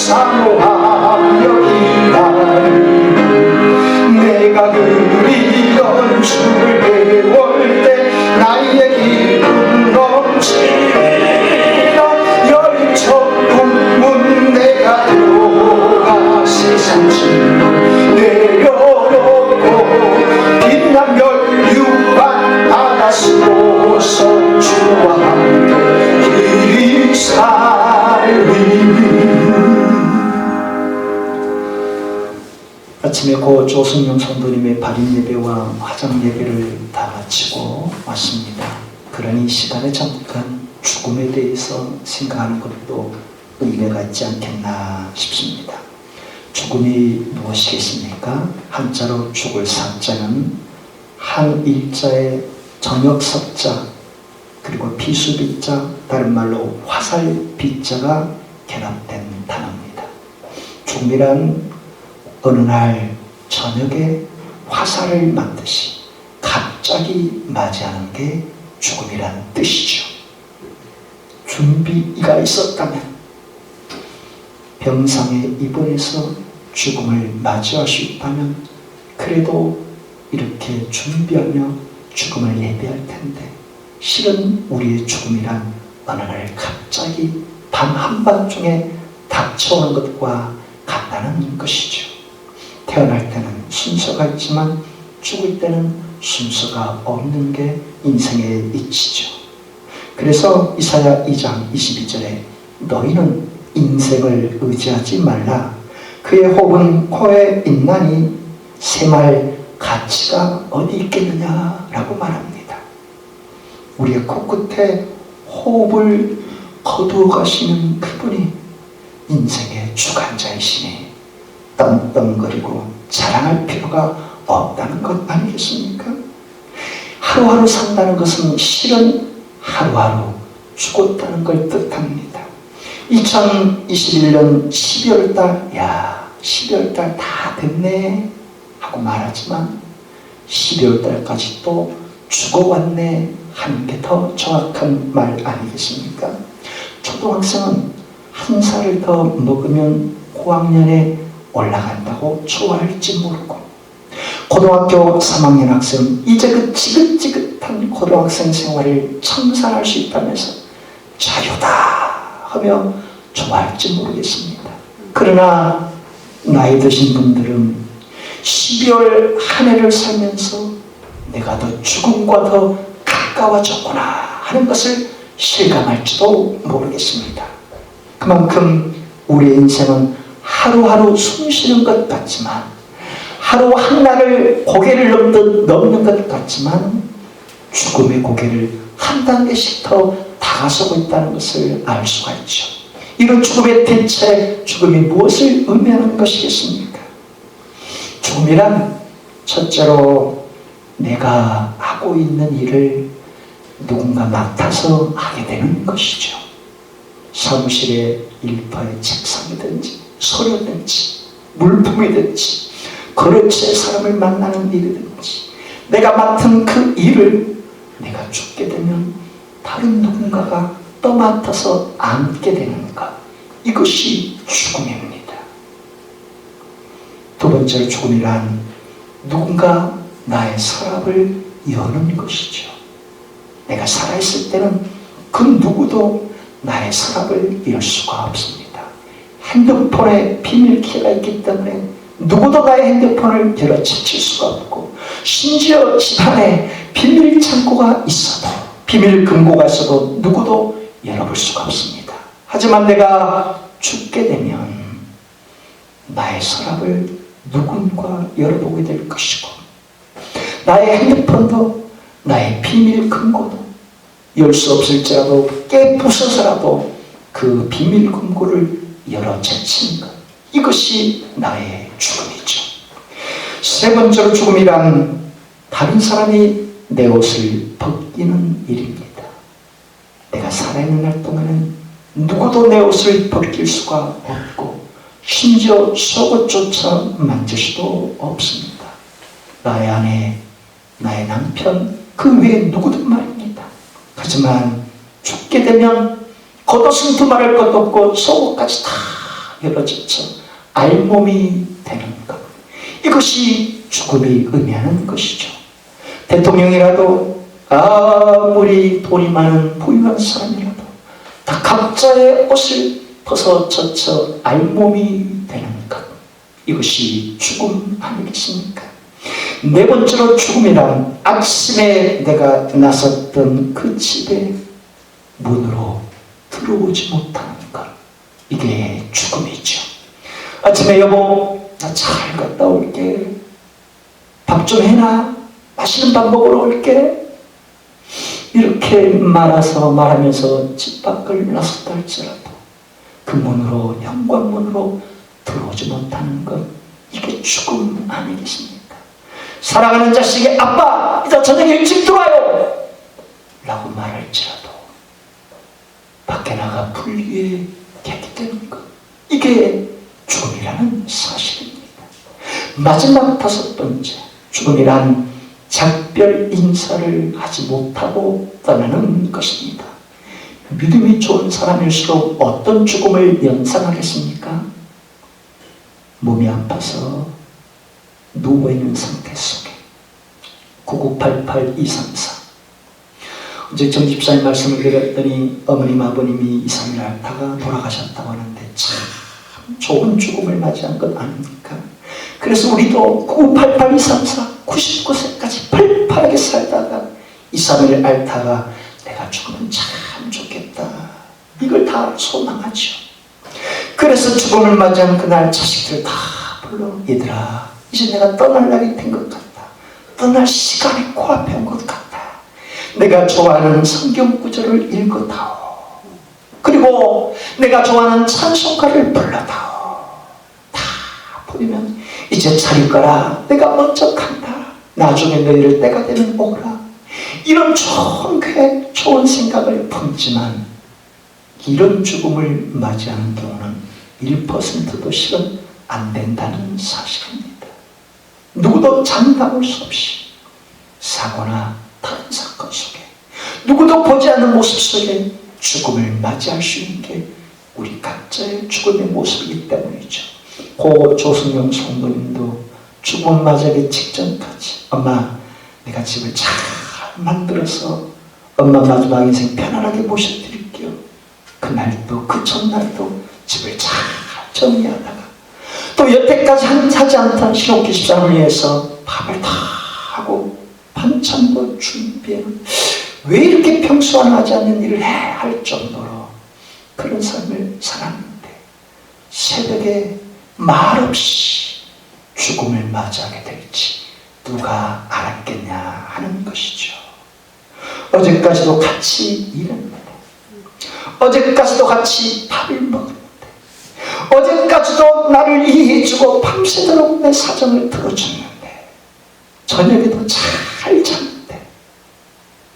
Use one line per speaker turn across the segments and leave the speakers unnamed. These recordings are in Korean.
사모하며 기다리는 내가 그리던 주를 배울 때 나의 기쁨 넘치리라. 열척 국문 내가 들어가 세상 짐 내려놓고 빛난 멸류관 받았으로서 주와 함께 길이 살리. 아침에 고 조승용 성도님의 발인 예배와 화장 예배를 다 마치고 왔습니다. 그러니 이 시간에 잠깐 죽음에 대해서 생각하는 것도 의미가 있지 않겠나 싶습니다. 죽음이 무엇이겠습니까? 한자로 죽을 사자는 한 일자에 정역석자 그리고 비수비자, 다른 말로 화살비자가 결합된 단어입니다. 죽음이란 어느 날 저녁에 화살을 맞듯이 갑자기 맞이하는 게 죽음이란 뜻이죠. 준비가 있었다면 병상에 입원해서 죽음을 맞이할 수 있다면 그래도 이렇게 준비하며 죽음을 예비할 텐데, 실은 우리의 죽음이란 어느 날 갑자기 밤 한밤중에 닥쳐오는 것과 같다는 것이죠. 태어날 때는 순서가 있지만 죽을 때는 순서가 없는 게 인생의 이치죠. 그래서 이사야 2장 22절에 너희는 인생을 의지하지 말라. 그의 호흡은 코에 있나니 새말 가치가 어디 있겠느냐 라고 말합니다. 우리의 코끝에 호흡을 거두어 가시는 그분이 인생의 주관자이시니 떵떵거리고 자랑할 필요가 없다는 것 아니겠습니까? 하루하루 산다는 것은 실은 하루하루 죽었다는 걸 뜻합니다. 2021년 12월달, 야 12월달 다 됐네 하고 말하지만 12월달까지 또 죽어왔네 하는 게 더 정확한 말 아니겠습니까? 초등학생은 한 살을 더 먹으면 고학년에 올라간다고 좋아할지 모르고, 고등학교 3학년 학생은 이제 그 지긋지긋한 고등학생 생활을 청산할 수 있다면서 자유다 하며 좋아할지 모르겠습니다. 그러나 나이 드신 분들은 12월 한 해를 살면서 내가 더 죽음과 더 가까워졌구나 하는 것을 실감할지도 모르겠습니다. 그만큼 우리의 인생은 하루하루 숨쉬는 것 같지만, 하루 한날을 고개를 넘는 것 같지만 죽음의 고개를 한 단계씩 더 다가서고 있다는 것을 알 수가 있죠. 이런 죽음의 대체, 죽음이 무엇을 의미하는 것이겠습니까? 죽음이란 첫째로 내가 하고 있는 일을 누군가 맡아서 하게 되는 것이죠. 사무실의 일터의 책상이든지 서류든지 물품이든지 거래처의 사람을 만나는 일이든지 내가 맡은 그 일을 내가 죽게 되면 다른 누군가가 떠맡아서 안게 되는 것, 이것이 죽음입니다. 두 번째로 죽음이란 누군가 나의 서랍을 여는 것이죠. 내가 살아있을 때는 그 누구도 나의 서랍을 열 수가 없습니다. 핸드폰에 비밀키가 있기 때문에 누구도 나의 핸드폰을 열어 제칠 수가 없고, 심지어 집안에 비밀 창고가 있어도, 비밀 금고가 있어도 누구도 열어볼 수가 없습니다. 하지만 내가 죽게 되면 나의 서랍을 누군가 열어보게 될 것이고, 나의 핸드폰도 나의 비밀 금고도 열 수 없을지라도 깨부숴서라도 그 비밀 금고를 열어 제치는 것, 이것이 나의 죽음이죠. 세 번째로 죽음이란 다른 사람이 내 옷을 벗기는 일입니다. 내가 살아있는 날 동안은 누구도 내 옷을 벗길 수가 없고, 심지어 속옷조차 만질 수도 없습니다. 나의 아내, 나의 남편, 그 외에 누구든 말입니다. 하지만 죽게 되면 겉옷은 두말할 것도 없고 속옷까지 다 열어젖혀 알몸이 되는 것, 이것이 죽음이 의미하는 것이죠. 대통령이라도 아무리 돈이 많은 부유한 사람이라도 다 각자의 옷을 벗어젖혀 알몸이 되는 것, 이것이 죽음 아니겠습니까? 네 번째로 죽음이란 아침에 내가 나섰던 그 집에 문으로 들어오지 못하는 것, 이게 죽음이죠. 아침에 여보 나 잘 갔다 올게, 밥 좀 해놔, 맛있는 밥 먹으러 올게, 이렇게 말하면서 집 밖을 나섰다 할지라도 그 문으로, 현관문으로 들어오지 못하는 것, 이게 죽음 아니겠습니까? 사랑하는 자식이 아빠 이제 저녁에 일찍 들어와요 라고 말할지라도 밖에 나가 불리에 객되는 것, 이게 죽음이라는 사실입니다. 마지막 다섯 번째, 죽음이란 작별 인사를 하지 못하고 떠나는 것입니다. 믿음이 좋은 사람일수록 어떤 죽음을 연상하겠습니까? 몸이 아파서 누워있는 상태 속에 9988234, 어제 정 집사님 말씀을 드렸더니 어머님 아버님이 2-3일 앓다가 돌아가셨다고 하는데 참 좋은 죽음을 맞이한 것 아닙니까? 그래서 우리도 9988234 99세까지 팔팔하게 살다가 2-3일 앓다가 내가 죽으면 참 좋겠다, 이걸 다 소망하죠. 그래서 죽음을 맞이한 그날 자식들 다 불러, 얘들아 이제 내가 떠날 날이 된 것 같다, 떠날 시간이 코앞에 온 것 같다, 내가 좋아하는 성경 구절을 읽어다오, 그리고 내가 좋아하는 찬송가를 불러다오, 다 보이면 이제 차릴 거라, 내가 먼저 간다, 나중에 너희를 때가 되면 오라, 이런 좋은 계획, 좋은 생각을 품지만 이런 죽음을 맞이하는 경우는 1%도 실은 안 된다는 사실입니다. 누구도 장담할 수 없이 사고나 다른 사건 속에, 누구도 보지 않는 모습 속에 죽음을 맞이할 수 있는 게 우리 각자의 죽음의 모습이기 때문이죠. 고 조승영 성도님도 죽음 맞이하기 직전까지 엄마 내가 집을 잘 만들어서 엄마 마지막 인생 편안하게 모셔드릴게요, 그날도 그 전날도 집을 잘 정리하다가 또 여태까지 하지 않던 신옥기 집사를 위해서 밥을 다 하고 반찬도 준비해, 왜 이렇게 평소와는 하지 않는 일을 해 할 정도로 그런 삶을 살았는데 새벽에 말없이 죽음을 맞이하게 될지 누가 알았겠냐 하는 것이죠. 어제까지도 같이 일했는데, 어제까지도 같이 밥을 먹었는데, 어제까지도 나를 이해해주고 밤새도록 내 사정을 들어줬는데, 저녁에도 잘 잤는데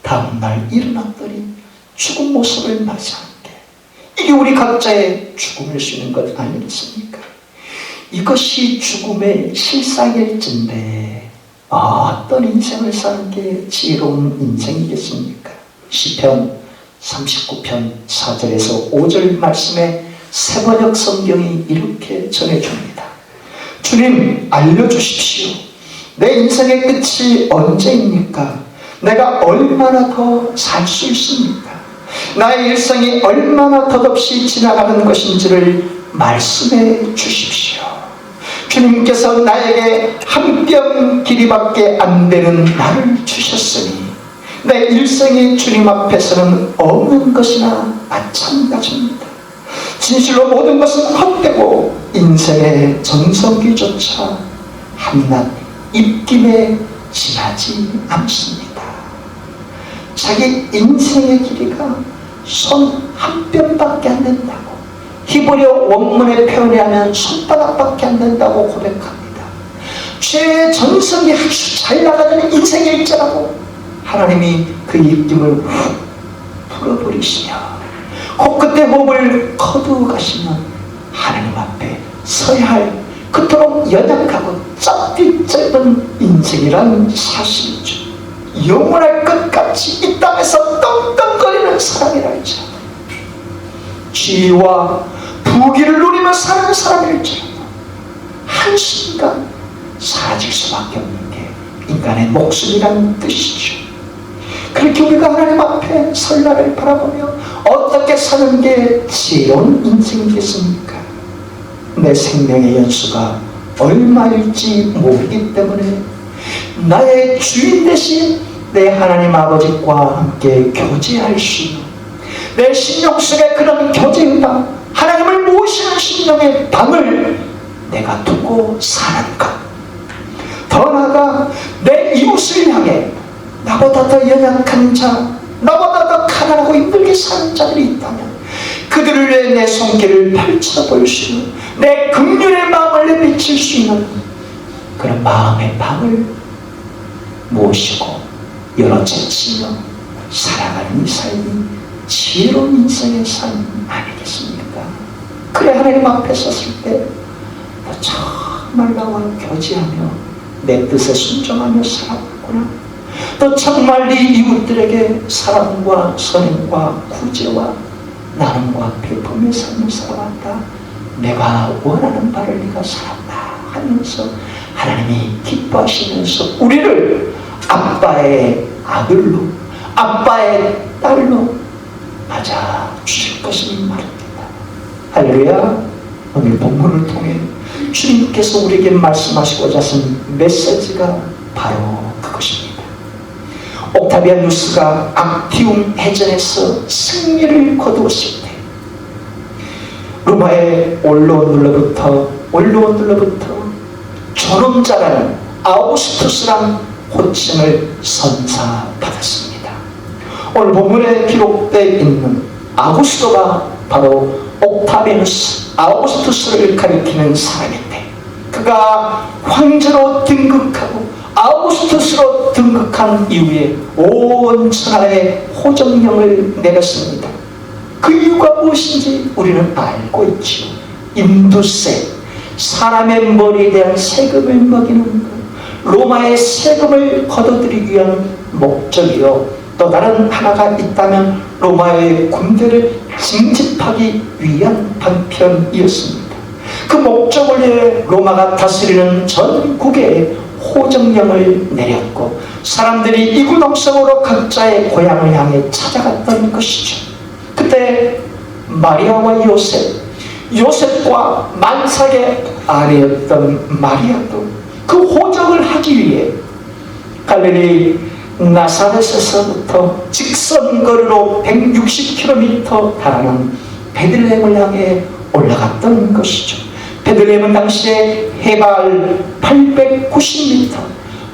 다음날 일어났더니 죽은 모습을 맞이하는 게, 이게 우리 각자의 죽음일 수 있는 것 아니겠습니까? 이것이 죽음의 실상일진데 어떤 인생을 사는 게 지혜로운 인생이겠습니까? 시편 39편 4절에서 5절 말씀에 새번역 성경이 이렇게 전해줍니다. 주님 알려주십시오. 내 인생의 끝이 언제입니까? 내가 얼마나 더 살 수 있습니까? 나의 일생이 얼마나 덧없이 지나가는 것인지를 말씀해 주십시오. 주님께서 나에게 한 뼘 길이밖에 안 되는 나를 주셨으니 내 일생이 주님 앞에서는 없는 것이나 마찬가지입니다. 진실로 모든 것은 헛되고 인생의 정성기조차 한낱 입김에 지나지 않습니다. 자기 인생의 길이가 손 한 뼘밖에 안 된다고, 히브리어 원문의 표현하면 손바닥밖에 안 된다고 고백합니다. 죄의 정성이 아주 잘 나가는 인생의 일자라고 하나님이 그 입김을 훅 풀어버리시며 코끝에 호흡을 거두가시면 하나님 앞에 서야 할 그토록 연약하고 짧은 인생이라는 사실이죠. 영원할 끝까지 이 땅에서 떵떵거리는 사람이랄지라도 지혜와 부귀를 누리며 사는 사람일지라도 한순간 사라질 수밖에 없는 게 인간의 목숨이라는 뜻이죠. 그렇게 우리가 하나님 앞에 설날을 바라보며 어떻게 사는 게 지혜로운 인생이겠습니까? 내 생명의 연수가 얼마일지 모르기 때문에 나의 주인 대신 내 하나님 아버지와 함께 교제할 수 있는, 내 심령 속에 그런 교제의 방, 하나님을 모시는 심령의 방을 내가 두고 사는 것. 더 나아가 내 이웃을 향해 나보다 더 연약한 자, 나보다 더 가난하고 힘들게 사는 자들이 있다면 그들을 위해 내 손길을 펼쳐볼 수 있는, 내 긍휼의 마음을 내비칠 수 있는 그런 마음의 방을 모시고 열어 제치며 살아가는 이 삶이 지혜로운 인생의 삶 아니겠습니까? 그래 하나님 앞에 섰을 때 너 정말 나와 교제하며 내 뜻에 순종하며 살아왔구나. 또 정말 네 이웃들에게 사랑과 선행과 구제와 나눔과 베품의 삶을 살아왔다. 내가 원하는 바를 네가 살았다 하면서 하나님이 기뻐하시면서 우리를 아빠의 아들로, 아빠의 딸로 맞아 주실 것을 말합니다. 할렐루야. 오늘 본문을 통해 주님께서 우리에게 말씀하시고자 하신 메시지가 바로 그것입니다. 옥타비아누스가 악티움 해전에서 승리를 거두었을 때 로마의 원로원들로부터 존엄자라는 아우구스투스란 호칭을 선사받았습니다. 오늘 본문에 기록되어 있는 아우구스토가 바로 옥타비아누스, 아우구스투스를 가리키는 사람인데, 그가 황제로 등극하고 아우구스투스로 등극한 이후에 온 천하에 호정령을 내렸습니다. 그 이유가 무엇인지 우리는 알고 있지요. 인두세, 사람의 머리에 대한 세금을 먹이는 것, 로마의 세금을 거둬들이기 위한 목적이요. 또 다른 하나가 있다면 로마의 군대를 징집하기 위한 방편이었습니다. 그 목적을 위해 로마가 다스리는 전국에 호정령을 내렸고 사람들이 이구동성으로 각자의 고향을 향해 찾아갔던 것이죠. 그때 마리아와 요셉과 만삭의 아내였던 마리아도 그 호적을 하기 위해 갈릴리 나사렛에서부터 직선거리로 160km 달하는 베들레헴을 향해 올라갔던 것이죠. 베들레헴은 당시에 해발 890m,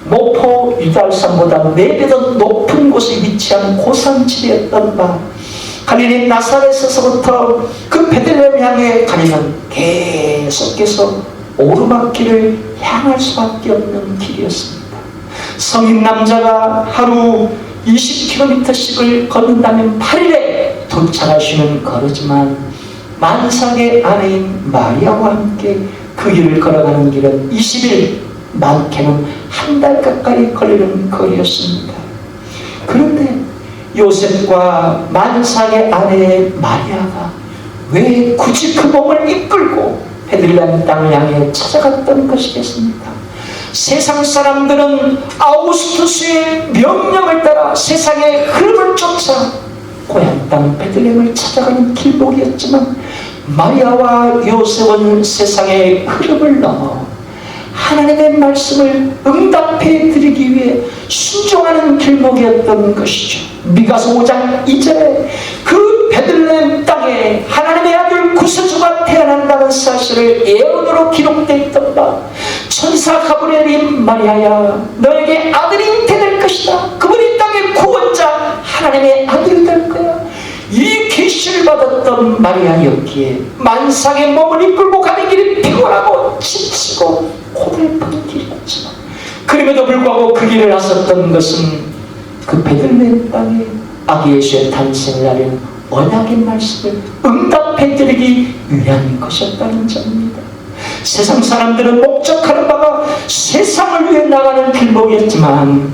모포 유달산보다 4배 더 높은 곳에 위치한 고산지대였던 바, 갈릴리 나사렛에서부터 그 베들레헴 향해 가려면 계속해서 오르막길을 향할 수밖에 없는 길이었습니다. 성인 남자가 하루 20km씩을 걷는다면 8일에 도착할 수는 거르지만 만삭의 아내인 마리아와 함께 그 길을 걸어가는 길은 20일, 많게는 한 달 가까이 걸리는 거리였습니다. 그런데 요셉과 만삭의 아내 마리아가 왜 굳이 그 몸을 이끌고 베들레헴 땅을 향해 찾아갔던 것이겠습니까? 세상 사람들은 아우구스투스의 명령을 따라 세상의 흐름을 쫓아 고향 땅 베들레헴을 찾아가는 길목이었지만 마리아와 요셉은 세상의 흐름을 넘어 하나님의 말씀을 응답해 드리기 위해 순종하는 길목이었던 것이죠. 미가서 5장 2절에 그 베들레헴 땅에 하나님의 아들 구세주가 태어난다는 사실을 예언으로 기록되어 있던 바, 천사 가브리엘이 마리아야 너에게 아들이 잉태될 것이다. 그분이 땅의 구원자 하나님의 아들이 될 거야. 이 계시를 받았던 마리아였기에 만삭의 몸을 이끌고 가는 길이 피곤하고 지치고 고달픈 길이었지만 그럼에도 불구하고 그 길을 나섰던 것은 그 베들레헴 땅에 아기 예수의 탄생을 알린 언약의 말씀을 응답해 드리기 위한 것이었다는 점입니다. 세상 사람들은 목적하는 바가 세상을 위해 나가는 길목이었지만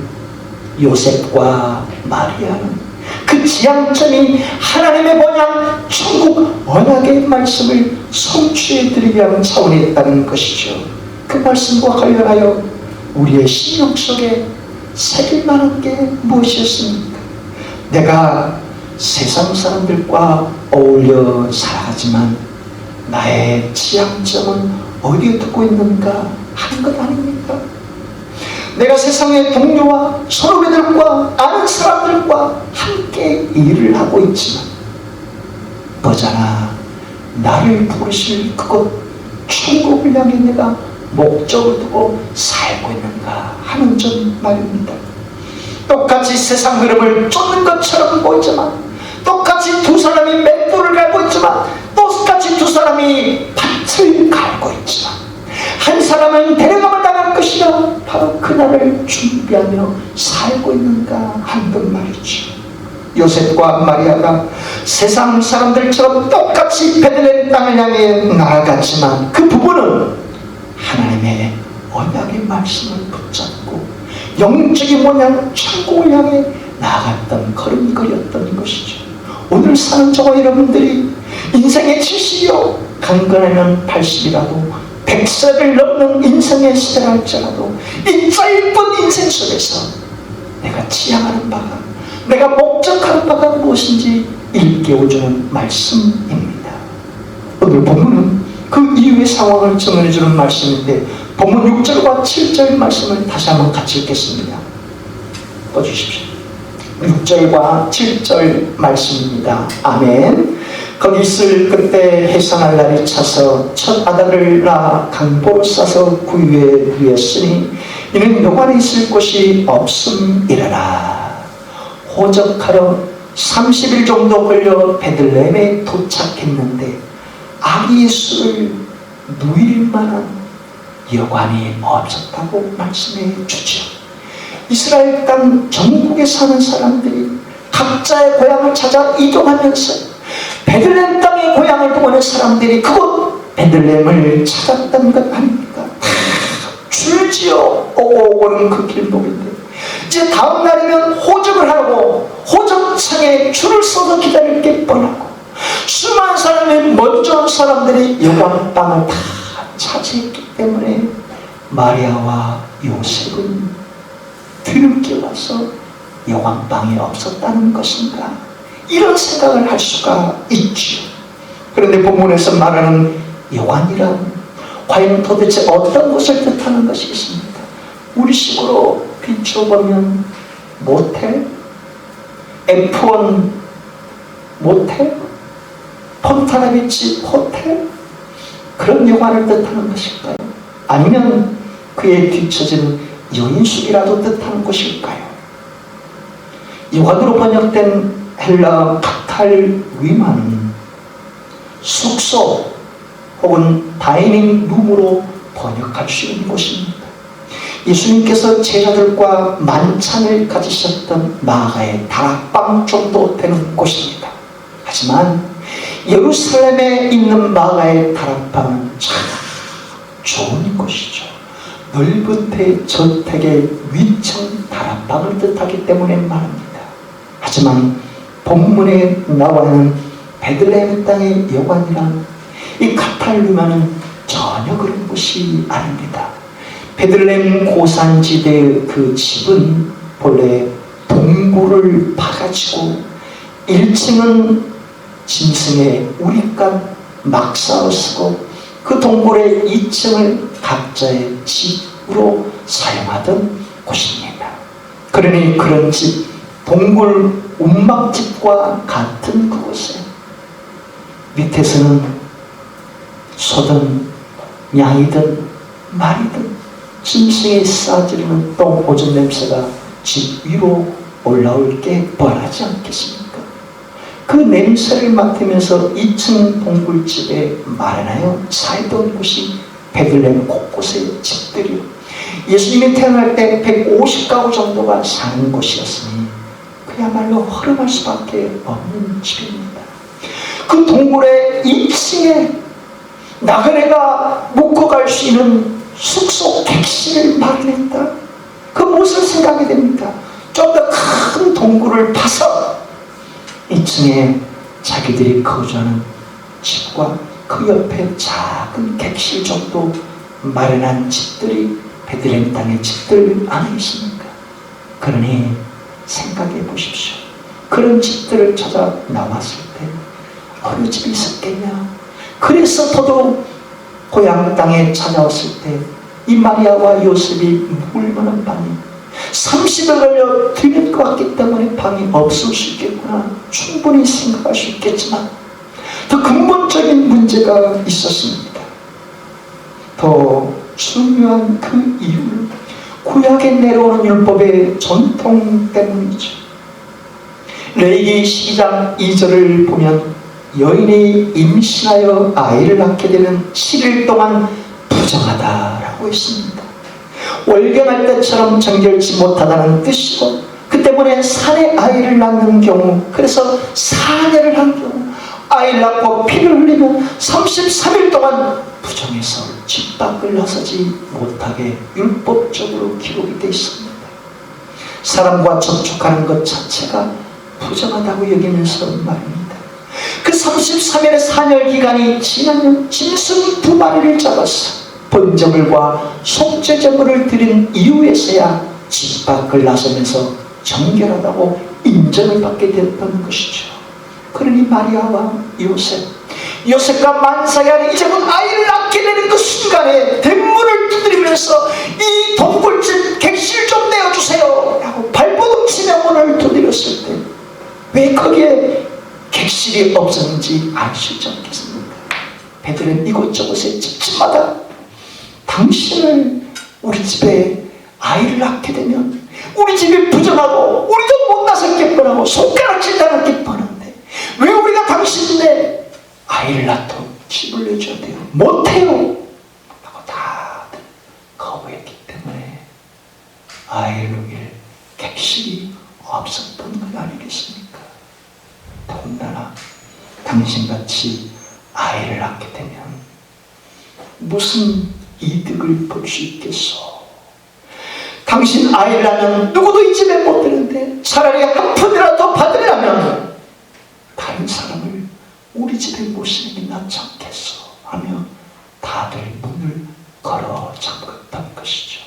요셉과 마리아는 그 지향점이 하나님의 본향 천국 언약의 말씀을 성취해드리기 위한 차원이 있다는 것이죠. 그 말씀과 관련하여 우리의 심령 속에 새길 만한 게 무엇이었습니까? 내가 세상 사람들과 어울려 살아가지만 나의 지향점은 어디에 두고 있는가 하는 것 아닙니까? 내가 세상의 동료와 선후배들과 아는 사람들과 함께 일을 하고 있지만 너잖아 나를 부르실 그곳 천국을 향해 내가 목적을 두고 살고 있는가 하는 점 말입니다. 똑같이 세상 흐름을 쫓는 것처럼 보이지만, 똑같이 두 사람이 맷돌을 갈고 있지만, 똑같이 두 사람이 밭을 갈고 있지만, 한 사람은 데려감을 당할 것이라 바로 그날을 준비하며 살고 있는가 하는 말이죠. 요셉과 마리아가 세상 사람들처럼 똑같이 베들레헴 땅을 향해 나아갔지만 그 부부는 하나님의 언약의 말씀을 붙잡고 영적인 모양 천국을 향해 나아갔던 걸음걸이였던 것이죠. 오늘 사는 저와 여러분들이 인생의 70이요 강건하면 80이라도 100세를 넘는 인생의 시대를 할지라도 이 짧은 인생 속에서 내가 지향하는 바가, 내가 목적하는 바가 무엇인지 일깨워주는 말씀입니다. 오늘 본문은 그 이후의 상황을 정해주는 말씀인데, 본문 6절과 7절 말씀을 다시 한번 같이 읽겠습니다. 꺼주십시오. 6절과 7절 말씀입니다. 아멘. 거기 있을 그때 해산할 날이 차서 첫 아들을 낳아 강보로 싸서 구유에 누였으니 이는 요관에 있을 곳이 없음이라라. 호적하러 30일 정도 걸려 베들레헴에 도착했는데 아기 예수를 누일 만한 여관이 없었다고 말씀해 주죠. 이스라엘 땅 전국에 사는 사람들이 각자의 고향을 찾아 이동하면서 베들레헴 땅의 고향을 보는 사람들이 그곳 베들레헴을 찾았던 것 아닙니까? 줄지어 오고 오는 그 길목인데 이제 다음 날이면 호적을 하고 호적창에 줄을 서서 기다릴 게 뻔하고 수많은 사람이 먼저 온 사람들이 여관방을 다 차지했기 때문에 마리아와 요셉은 뒤늦게 와서 여관방이 없었다는 것인가, 이런 생각을 할 수가 있죠. 그런데 본문에서 말하는 여관이란 과연 도대체 어떤 것을 뜻하는 것이겠습니까? 우리식으로 비춰보면 모텔, F1 모텔, 폰타나비치 호텔, 그런 여관을 뜻하는 것일까요? 아니면 그에 뒤처지는 여인숙이라도 뜻하는 것일까요? 여관으로 번역된 헬라 카탈위마는 숙소 혹은 다이닝 룸으로 번역할 수 있는 곳입니다. 예수님께서 제자들과 만찬을 가지셨던 마가의 다락방 정도 되는 곳입니다. 하지만 예루살렘에 있는 마가의 다락방은 참 좋은 곳이죠. 넓은 저택의 위층 다락방을 뜻하기 때문에 말합니다. 하지만 본문에 나와 있는 베들레헴 땅의 여관이란 이 카탈루마는 전혀 그런 곳이 아닙니다. 베들레헴 고산지대의 그 집은 본래 동굴을 파가지고 1층은 짐승의 우리간 막사로 쓰고 그 동굴의 2층을 각자의 집으로 사용하던 곳입니다. 그러니 그런 집, 동굴 움막집과 같은 그곳에 밑에서는 소든 양이든 말이든 짐승이 싸지르는 똥 오줌 냄새가 집 위로 올라올 게 뻔하지 않겠습니까? 그 냄새를 맡으면서 2층 동굴집에 마련하여 살던 곳이 베들레헴 곳곳의 집들이요, 예수님이 태어날 때 150가구 정도가 사는 곳이었으니 그야말로 허름할 수밖에 없는 집입니다. 그 동굴의 2층에 나그네가 묵고 갈 수 있는 숙소 객실을 마련했다. 그 무엇을 생각이 됩니까? 좀 더 큰 동굴을 파서 2층에 자기들이 거주하는 집과 그 옆에 작은 객실 정도 마련한 집들이 베들레헴 땅의 집들 아니겠습니까? 그러니 생각해 보십시오. 그런 집들을 찾아 나왔을 때 어느 집이 있었겠냐? 그래서 더더욱 고향 땅에 찾아왔을 때 이 마리아와 요셉이 묵을 만한 방이 30일 걸려 들릴 것 같기 때문에 방이 없을 수 있겠구나 충분히 생각할 수 있겠지만 더 근본적인 문제가 있었습니다. 더 중요한 그 이유는 구약에 내려오는 율법의 전통 때문이죠. 레위기 12장 2절을 보면 여인이 임신하여 아이를 낳게 되면 7일 동안 부정하다라고 했습니다. 월경할 때처럼 정결치 못하다는 뜻이고, 그 때문에 산에 아이를 낳는 경우, 그래서 사례를 한 경우 아이를 낳고 피를 흘리면 33일 동안 부정해서 집 밖을 나서지 못하게 율법적으로 기록이 되어 있습니다. 사람과 접촉하는 것 자체가 부정하다고 여기면서 말입니다. 그 33일의 산열 기간이 지나면 짐승 2마리를 잡아서 번제물과 속죄제물을 드린 이후에서야 집 밖을 나서면서 정결하다고 인정을 받게 됐던 것이죠. 그러니 마리아와 요셉과 만삭이 아닌 이제 곧 아이를 낳게 되는 그 순간에 대문을 두드리면서 이 동굴집 객실 좀 내어주세요 라고 발버둥치며 문을 두드렸을 때 왜 거기에 객실이 없었는지 아시지 않겠습니까? 베들레헴 이곳저곳의 집집마다 당신을 우리 집에 아이를 낳게 되면 우리 집이 부정하고 우리도 못 나섰기 뻔하고 손가락질 당했기 뻔한데 왜 우리가 당신인데 아이를 낳도록 집을 내줘야 돼요? 못해요 라고 다들 거부했기 때문에 아이를 놓일 객실이 없었던 것 아니겠습니까? 더군다나 당신같이 아이를 낳게 되면 무슨 이득을 볼 수 있겠소? 당신 아이를 낳으면 누구도 이 집에 못 드는데 차라리 한 푼이라도 받으려면 다른 사람을 우리 집에 모시는 게 낫지 않겠소? 하며 다들 문을 걸어 잠갔던 것이죠.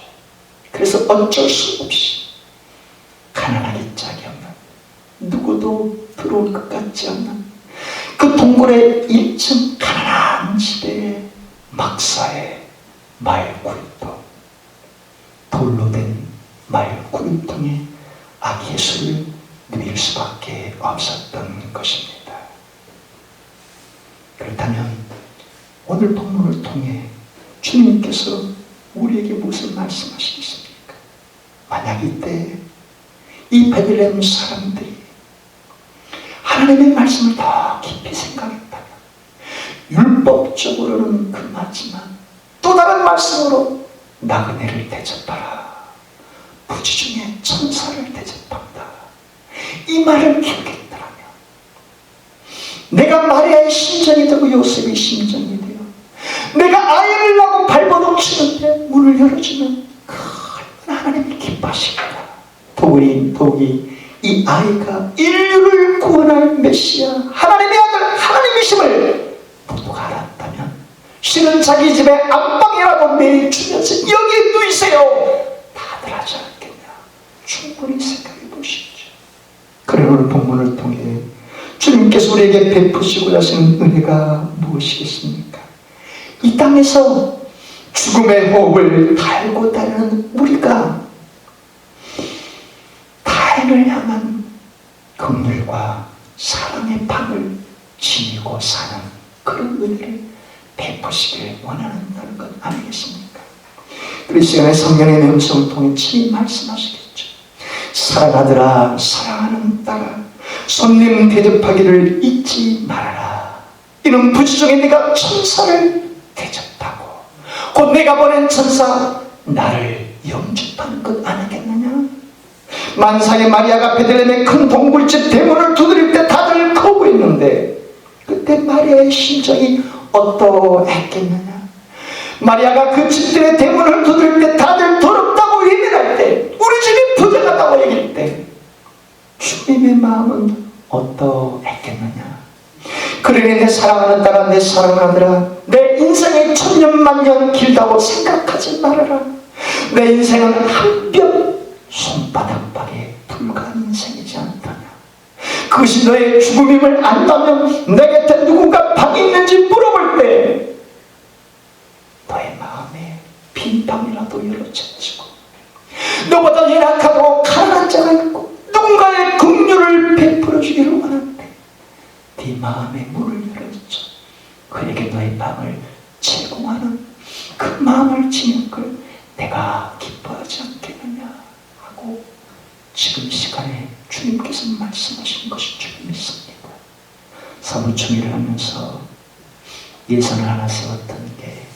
그래서 어쩔 수 없이 가난하기 짝이 없는 누구도 들어올 것 같지 않는 그 동굴의 1층 가난한 집에 막사에 말구름통, 돌로 된 말구름통에 아기 예수를 누일 수밖에 없었던 것입니다. 그렇다면 오늘 본문을 통해 주님께서 우리에게 무슨 말씀하시겠습니까? 만약 이때 이 베들레헴 사람들이 하나님의 말씀을 더 깊이 생각했다면 율법적으로는 그 맞지만 또 다른 말씀으로 나그네를 대접하라, 부지 중에 천사를 대접한다, 이 말을 기억했더라면 내가 마리아의 심정이 되고 요셉의 심정이 되어 내가 아이를 낳고 발버둥 치는데 문을 열어주면 얼마나 하나님이 기뻐하실까. 더욱이 이 아이가 인류를 구원할 메시아 하나님의 아들 하나님이심을 모두가 알았다면 실은 자기 집에 안방이라도 매일 주면서 여기에 누이세요 다들 하지 않겠냐. 충분히 생각해 보시죠. 그래 오늘 본문을 통해 주님께서 우리에게 베푸시고자 하시는 은혜가 무엇이겠습니까? 이 땅에서 죽음의 호흡을 달고 다니는 우리가 타인을 향한 긍휼과 사랑의 방을 지니고 사는 그런 은혜를 베푸시길 원하는 것 아니겠습니까? 그리고 이 시간에 성령의 음성을 통해 친히 말씀하시겠죠. 사랑하더라, 사랑하는 딸아, 손님 대접하기를 잊지 말아라. 이는 부지 중에 네가 천사를 대접하고 곧 내가 보낸 천사 나를 영접하는 것 아니겠느냐? 만상의 마리아가 베들레헴의 큰 동굴집 대문을 두드릴 때 다들 거부했는데 그때 마리아의 심정이 어떠했겠느냐? 마리아가 그 집들의 대문을 두드릴 때 다들 더럽다고 예민할 때, 우리 집이 부정하다고 얘기할 때 주님의 마음은 어떠했겠느냐? 그러니 내 사랑하는 딸아, 내 사랑하는 아들아, 내 인생이 천년만년 길다고 생각하지 말아라. 내 인생은 한 뼘 손바닥밖에 불과한 인생이지 않더냐. 그것이 너의 죽음임을 안다면 내 곁에 누군가 방이 있는지 물어볼 때 너의 마음에 빈 방이라도 열어젖히고, 너보다 연약하고 가난한 자가 있고 누군가의 긍휼을 베풀어 주기를 원하는데 네 마음의 문을 열어줘 그에게 너의 방을 제공하는 그 마음을 지닌 걸 내가 기뻐하지 않겠느냐 하고 지금 시간에 주님께서 말씀하신 것이 줄 믿습니다. 사무총회를 하면서 예산을 하나 세웠던 게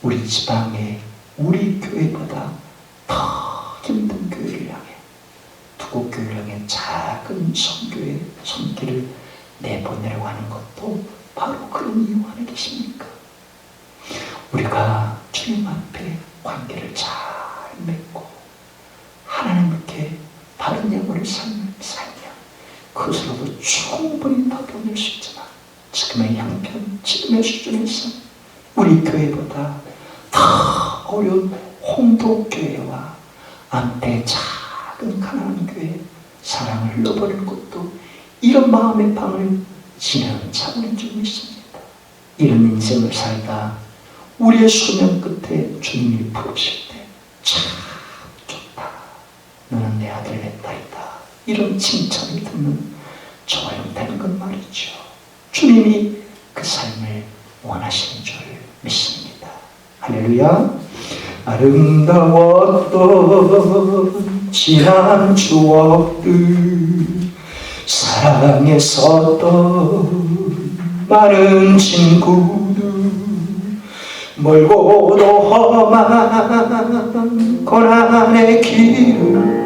우리 지방에 우리 교회보다 더 힘든 교회를 향해, 두곡 교회를 향해 작은 선교의 손길을 내보내려고 하는 것도 바로 그런 이유 아니겠습니까? 우리가 주님 앞에 관계를 잘 맺고 하나님께 바른 예물을 살면 그것으로도 충분히 더 보낼 수 있지만 지금의 형편, 지금의 수준에서 우리 교회보다 더 어려운 홍도교회와 안태 작은 가난한 교회 사랑을 흘러버리는 것도 이런 마음의 방을 지는 차원인 줄 믿습니다. 이런 인생을 살다 우리의 수명 끝에 주님이 부르실 때 참 좋다, 너는 내 아들 내 딸이다, 이런 칭찬을 듣는 저와 형 되는 건 말이죠. 주님이 그 삶을 원하시는 줄 믿습니다. 할렐루야. 아름다웠던 지난 추억들, 사랑했었던 많은 친구들, 멀고도 험한 고난의 길을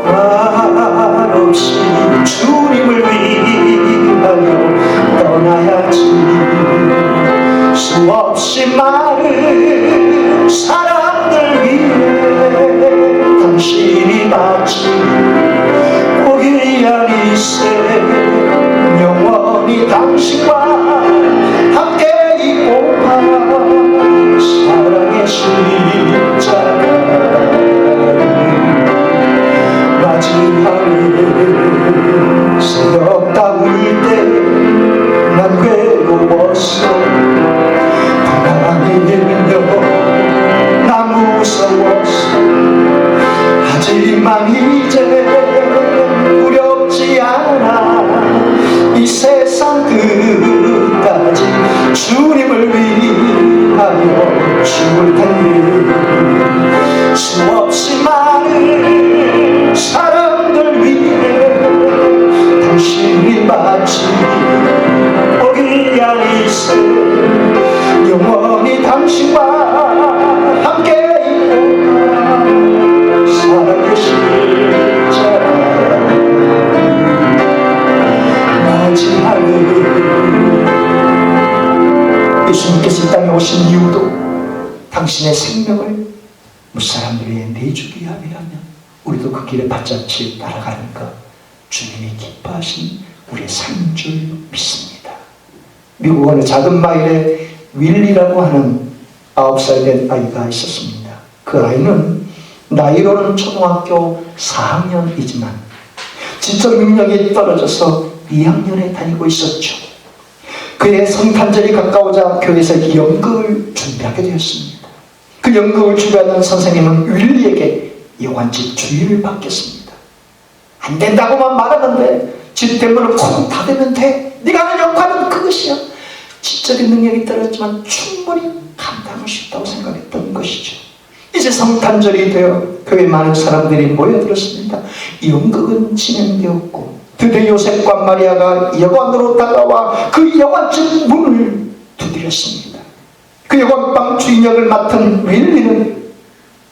말없이 주님을 위하여 떠나야지. 수없이 많은 사람들 위해 당신이 마치 고기 아니세 영원히 당신과 함께 있고파. 사랑의 십자가 마지막에 새벽 다울 때 난 괴로웠어. 불안이 들며 나 무서웠어. 하지만 이제 두렵지 않아. 이 세상 끝까지 주님을 위하여 죽을 텐데. 수없이 많은 사람들 위해 당신이 마치 고기 아니세 영원히 당신과 함께 있고파. 사랑의 십자가 마지막에 예수님께서 이 땅에 오신 이유도 당신의 생명을 무사람들에게 내주기 위하면 우리도 그 길에 바짝지 따라가는 것 주님이 기뻐하신 우리의 삶인 줄 믿습니다. 미국 어느 작은 마을에 윌리라고 하는 9살 된 아이가 있었습니다. 그 아이는 나이로는 초등학교 4학년이지만 지적 능력이 떨어져서 2학년에 다니고 있었죠. 그의 성탄절이 가까우자 교회에서 연극을 준비하게 되었습니다. 그 연극을 준비하는 선생님은 윌리에게 여관집 주의를 받겠습니다. 안 된다고만 말하는데 집 대문을 콩 닫으면 돼. 네가 하는 역할은 그것이야. 지적인 능력이 떨어졌지만 충분히 감당할 수 있다고 생각했던 것이죠. 이제 성탄절이 되어 교회 많은 사람들이 모여들었습니다. 연극은 진행되었고 드디어 요셉과 마리아가 여관으로 다가와 그 여관집 문을 두드렸습니다. 그 여관방 주인 역을 맡은 윌리는